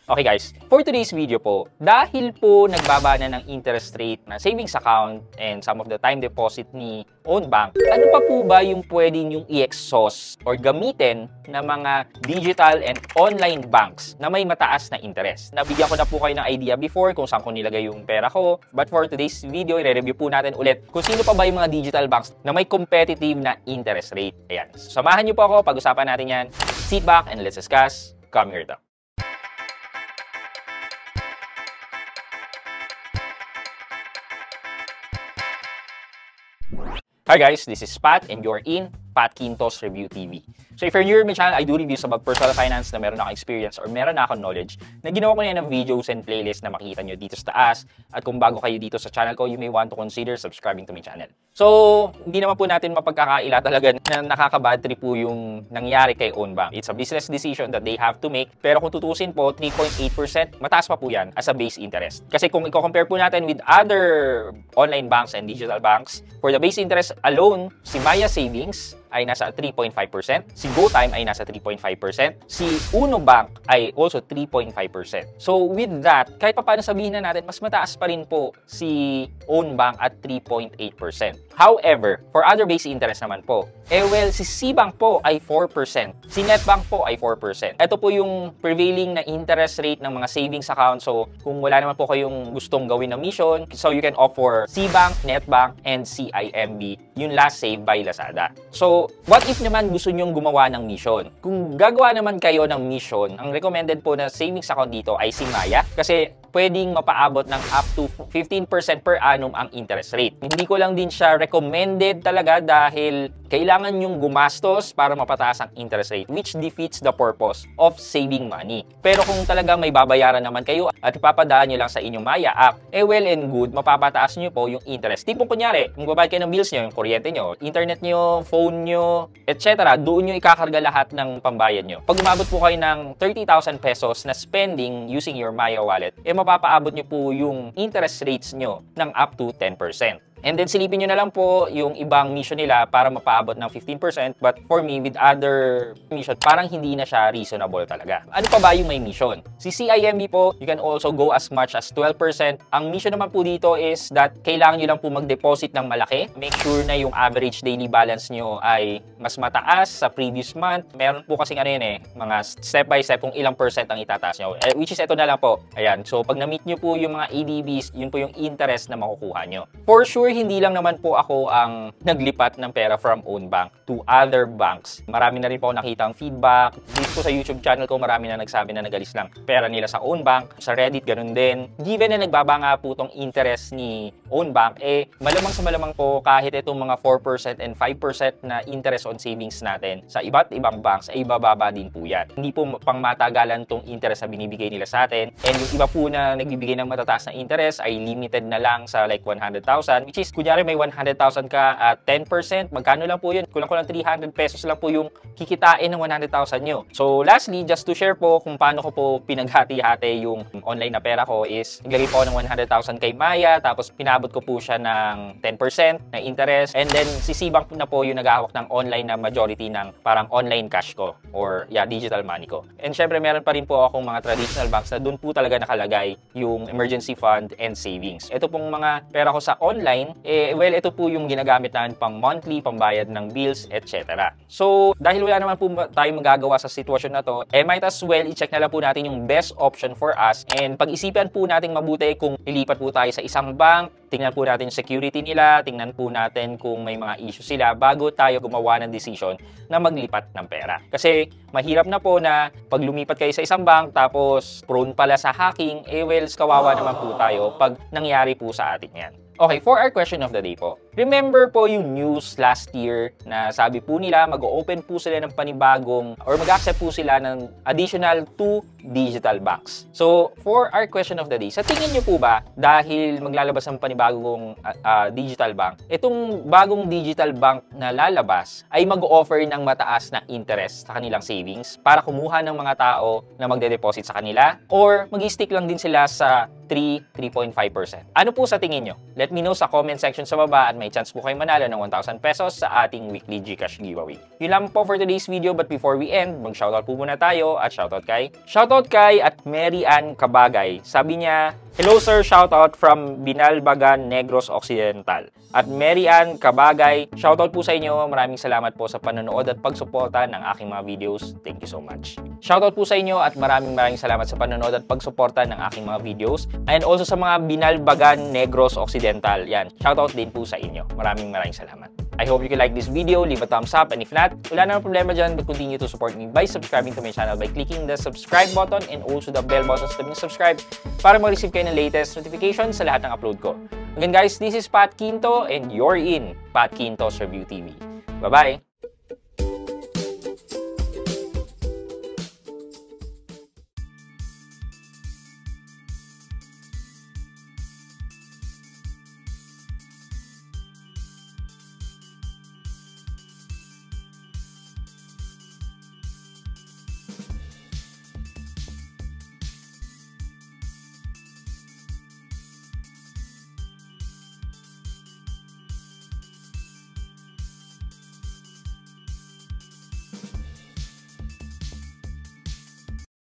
Okay guys, for today's video po, dahil po nagbaba na ng interest rate na savings account and some of the time deposit ni own bank, ano pa po ba yung pwede nyong i-exhaust or gamitin na mga digital and online banks na may mataas na interest? Nabigyan ko na po kayo ng idea before kung saan ko nilagay yung pera ko, but for today's video, i-review po natin ulit kung sino pa ba yung mga digital banks na may competitive na interest rate. Ayan, samahan niyo po ako, pag-usapan natin yan. Sit back and let's discuss. Come here daw. Hi guys, this is Pat and you're in Pat Quintos Review TV. So if you're new to my channel, I do reviews about personal finance na meron akong experience or meron na akong knowledge na ginawa ko na yan ng videos and playlist na makikita nyo dito sa taas. At kung bago kayo dito sa channel ko, you may want to consider subscribing to my channel. So, hindi naman po natin mapagkakaila talaga na nakaka-bad trip po yung nangyari kay own bank. It's a business decision that they have to make. Pero kung tutusin po, 3.8%, mataas pa po yan as a base interest. Kasi kung i-compare po natin with other online banks and digital banks, for the base interest alone, si Maya Savings ay nasa 3.5%, si GoTime ay nasa 3.5%, si Uno Bank ay also 3.5%. So with that, kahit pa paano sabihin na natin, mas mataas pa rin po si Own Bank at 3.8%. However, for other base interest naman po, si Cbank po ay 4%, si Netbank po ay 4%. Ito po yung prevailing na interest rate ng mga savings account. So kung wala naman po kayong gustong gawin na mission, so you can opt for Cbank, Netbank, and CIMB, yung last save by Lazada. So what if naman gusto nyong gumawa ng mission? Kung gagawa naman kayo ng mission, ang recommended po na savings account dito ay si Maya kasi pwedeng mapaabot ng up to 15% per annum ang interest rate. Hindi ko lang din siya recommended talaga dahil kailangan yung gumastos para mapataas ang interest rate, which defeats the purpose of saving money. Pero kung talaga may babayaran naman kayo at ipapadaan nyo lang sa inyong Maya app, well and good, mapapataas nyo po yung interest. Tipong kunyari, kung babayad kayo ng bills nyo, yung kuryente nyo, internet nyo, phone nyo, etc., doon nyo ikakarga lahat ng pambayad nyo. Pag umabot po kayo ng 30,000 pesos na spending using your Maya wallet, mapapaabot nyo po yung interest rates nyo ng up to 10%. And then silipin nyo na lang po yung ibang mission nila para mapaabot ng 15%. But for me, with other mission, parang hindi na siya reasonable talaga. Ano pa ba yung may mission? Si CIMB po, you can also go as much as 12%. Ang mission naman po dito is that kailangan nyo lang po mag-deposit ng malaki. Make sure na yung average daily balance nyo ay mas mataas sa previous month. Meron po kasing mga step by step kung ilang percent ang itataas nyo. Which is ito na lang po. Ayan. So pag na-meet nyo po yung mga ADBs, yun po yung interest na makukuha nyo. For sure, hindi lang naman po ako ang naglipat ng pera from own bank to other banks. Marami na rin po nakita ang feedback. Dito po sa YouTube channel ko, marami na nagsabi na nagalis lang pera nila sa own bank. Sa Reddit, ganun din. Given na nagbaba nga po itong interest ni own bank, malamang sa malamang po kahit itong mga 4% and 5% na interest on savings natin sa iba't ibang banks ay bababa din po yan. Hindi po pang matagalan itong interest na binibigay nila sa atin. And yung iba po na nagbibigay ng matataas na interest ay limited na lang sa like 100,000, which is kunyari may 100,000 ka at 10%, magkano lang po yun? Kulang-kulang 300 pesos lang po yung kikitain ng 100,000 nyo. So lastly, just to share po kung paano ko po pinaghati-hati yung online na pera ko is naglagay po ako ng 100,000 kay Maya, tapos pinabot ko po siya ng 10% na interest, and then si Cbank na po yung naghahawak ng online na majority ng parang online cash ko or digital money ko. And syempre meron pa rin po akong mga traditional banks na doon po talaga nakalagay yung emergency fund and savings. Ito pong mga pera ko sa online, ito po yung ginagamit natin pang monthly, pambayad ng bills, etc. So, dahil wala naman po tayo magagawa sa sitwasyon na to, might as well i-check na lang po natin yung best option for us and pag-isipan po natin mabuti kung ilipat po tayo sa isang bank, tingnan po natin yung security nila, tingnan po natin kung may mga issue sila bago tayo gumawa ng decision na maglipat ng pera. Kasi mahirap na po na pag lumipat kayo sa isang bank tapos prone pala sa hacking, kawawa naman po tayo pag nangyari po sa atin yan. Okay, for our question of the day po. Remember po yung news last year na sabi po nila mag-open po sila ng panibagong or mag-accept po sila ng additional 2 digital banks. So, for our question of the day, sa tingin nyo po ba dahil maglalabas ng panibagong digital bank, itong bagong digital bank na lalabas ay mag-offer ng mataas na interest sa kanilang savings para kumuha ng mga tao na magde-deposit sa kanila or mag-stick lang din sila sa 3.5%. Ano po sa tingin nyo? Let me know sa comment section sa baba at may chance po kayo manalo ng 1,000 pesos sa ating weekly GCash giveaway. Yun lang po for today's video, but before we end, mag-shoutout po muna tayo at shoutout kay at Mary Ann Kabagay. Sabi niya, "Hello sir, shoutout from Binalbagan, Negros Occidental." At Mary Ann Kabagay, shoutout po sa inyo. Maraming salamat po sa panonood at pagsuporta ng aking mga videos. Thank you so much. Shoutout po sa inyo at maraming salamat sa panonood at pagsuporta ng aking mga videos. And also sa mga Binalbagan, Negros Occidental. Yan, shoutout din po sa inyo. Maraming salamat. I hope you can like this video, leave a thumbs up, and if not, wala namang problema dyan, but continue to support me by subscribing to my channel by clicking the subscribe button and also the bell button sa tabing subscribe para ma-receive kayo ng latest notifications sa lahat ng upload ko. Again guys, this is Pat Quinto and you're in Pat Quinto's Review TV. Bye-bye!